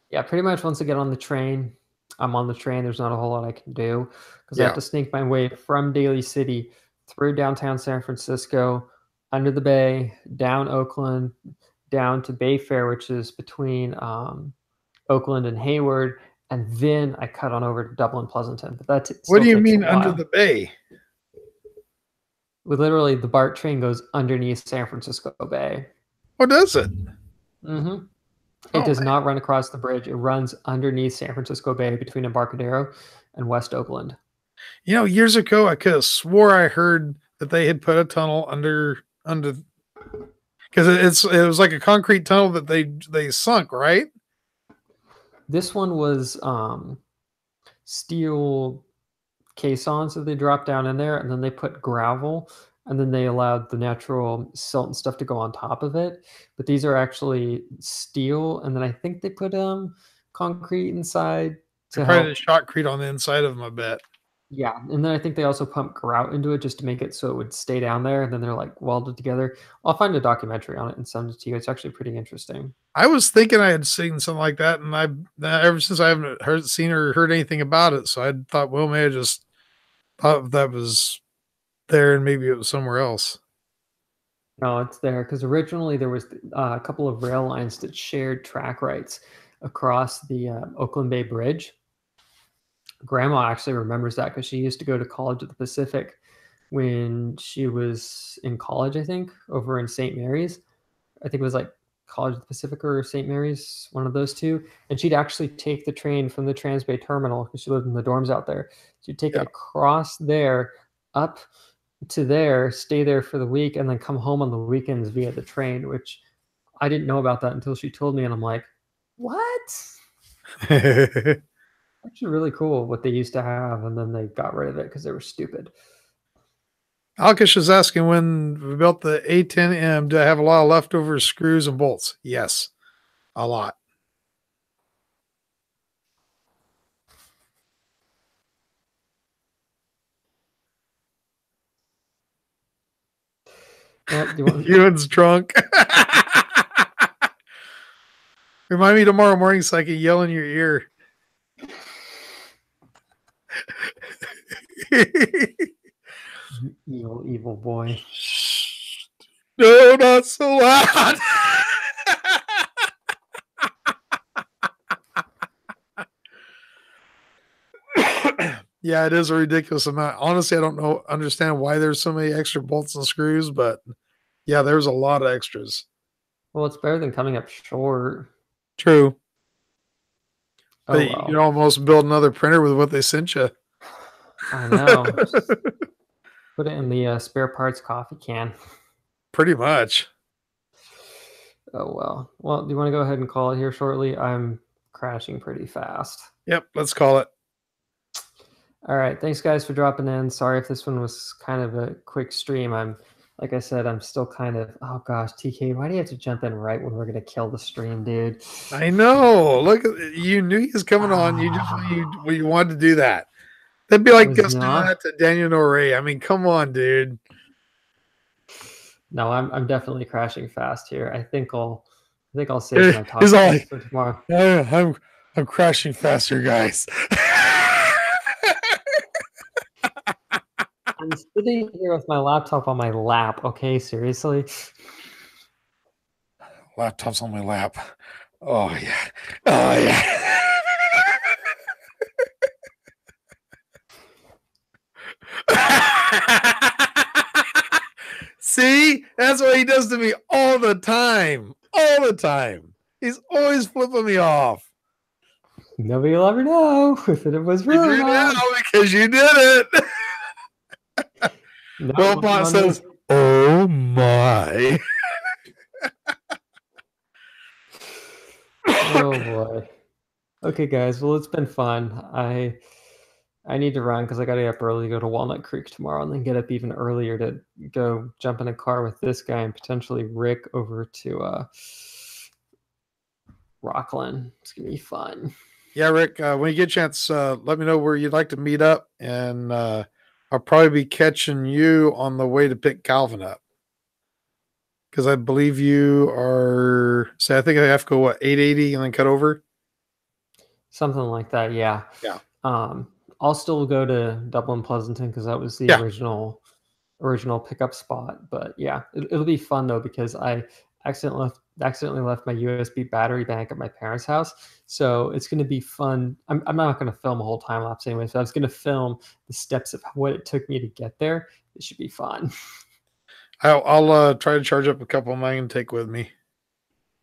Yeah, pretty much once I get on the train, I'm on the train. There's not a whole lot I can do because I Yeah. have to sneak my way from Daly City through downtown San Francisco, under the bay, down Oakland, down to Bay Fair, which is between Oakland and Hayward, and then I cut on over to Dublin Pleasanton. But that What still do you takes a mean under while. the bay? Literally, the BART train goes underneath San Francisco Bay. What does it? Mm-hmm. It Oh, does man. not run across the bridge. It runs underneath San Francisco Bay between Embarcadero and West Oakland. Years ago, I could have swore I heard that they had put a tunnel under because it was like a concrete tunnel that they sunk, right? This one was steel caissons that they dropped down in there, and then they put gravel, and then they allowed the natural silt and stuff to go on top of it. But these are actually steel, and then I think they put concrete inside They to probably did help. shotcrete on the inside of them, I bet. Yeah, and then I think they also pump grout into it just to make it so it would stay down there, and then they're like welded together. I'll find a documentary on it and send it to you. It's actually pretty interesting. I was thinking I had seen something like that, and ever since I haven't seen or heard anything about it, so I thought, well, maybe I just thought that was there, and maybe it was somewhere else. No, it's there because originally there was a couple of rail lines that shared track rights across the Oakland Bay Bridge. Grandma actually remembers that because she used to go to college at the Pacific when she was in college, I think, over in St. Mary's. I think it was like College of the Pacific or St. Mary's, one of those two. And she'd actually take the train from the Transbay Terminal because she lived in the dorms out there. She'd take it across there, up to there, stay there for the week, and then come home on the weekends via the train, which I didn't know about that until she told me. And I'm like, what? Actually, really cool what they used to have. And then they got rid of it because they were stupid. Alkish is asking when we built the A10M, do I have a lot of leftover screws and bolts? Yes, a lot. Ewan's drunk. Remind me tomorrow morning so I can yell in your ear. Evil boy. No, not so loud. Yeah, it is a ridiculous amount. Honestly, I don't understand why there's so many extra bolts and screws, but yeah, there's a lot of extras. Well, it's better than coming up short. True. Oh, But you well. can almost build another printer with what they sent you. I know. Put it in the spare parts coffee can. Pretty much. Oh well. Well, do you want to go ahead and call it here shortly? I'm crashing pretty fast. Yep, let's call it. All right. Thanks, guys, for dropping in. Sorry if this one was kind of a quick stream. Like I said, I'm still kind of, oh gosh, TK, why do you have to jump in right when we're going to kill the stream, dude? I know. Look, you knew he was coming on. You wanted to do that. That'd be I like was us doing not. that to Daniel Norey. I mean, come on, dude. No, I'm definitely crashing fast here. I think I'll save my He's talk all points like, for tomorrow. I'm crashing faster, guys. I'm sitting here with my laptop on my lap. Okay, seriously. Laptop's on my lap. Oh yeah. Oh yeah. See, that's what he does to me all the time. All the time. He's always flipping me off. Nobody will ever know if it was You real or do now not. because you did it. No, Well, Bot says, "Oh my." oh boy. Okay, guys. Well, it's been fun. I need to run because I got to get up early to go to Walnut Creek tomorrow, and then get up even earlier to go jump in a car with this guy and potentially Rick over to Rocklin. It's gonna be fun. Yeah, Rick. When you get a chance, let me know where you'd like to meet up, and I'll probably be catching you on the way to pick Calvin up because I believe you are. Say, I think I have to go what 880 and then cut over. Something like that. Yeah. Yeah, Um, I'll still go to Dublin Pleasanton because that was the yeah, original pickup spot. But yeah, it'll be fun though because I accidentally left my USB battery bank at my parents' house. So it's going to be fun. I'm not going to film a whole time lapse anyway. So I was going to film the steps of what it took me to get there. It should be fun. I'll try to charge up a couple of mine and take with me.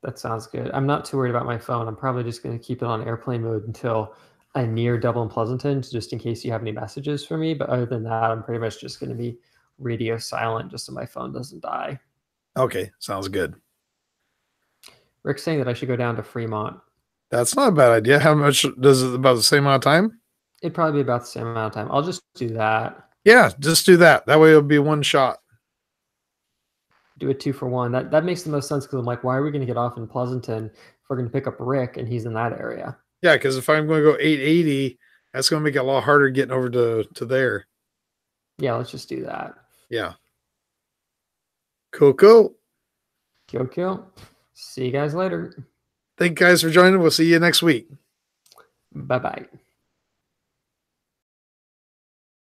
That sounds good. I'm not too worried about my phone. I'm probably just going to keep it on airplane mode until I'm near Dublin Pleasanton, just in case you have any messages for me. But other than that, I'm pretty much just going to be radio silent just so my phone doesn't die. Okay, sounds good. Rick's saying that I should go down to Fremont. That's not a bad idea. How much does it about the same amount of time? It'd probably be about the same amount of time. I'll just do that. Yeah, just do that. That way it'll be one shot. Do a 2-for-1. That makes the most sense because I'm like, why are we going to get off in Pleasanton if we're going to pick up Rick and he's in that area? Yeah, because if I'm going to go 880, that's going to make it a lot harder getting over to there. Yeah, let's just do that. Yeah. Cool, cool. Kill. See you guys later. Thank you guys for joining. We'll see you next week. Bye bye.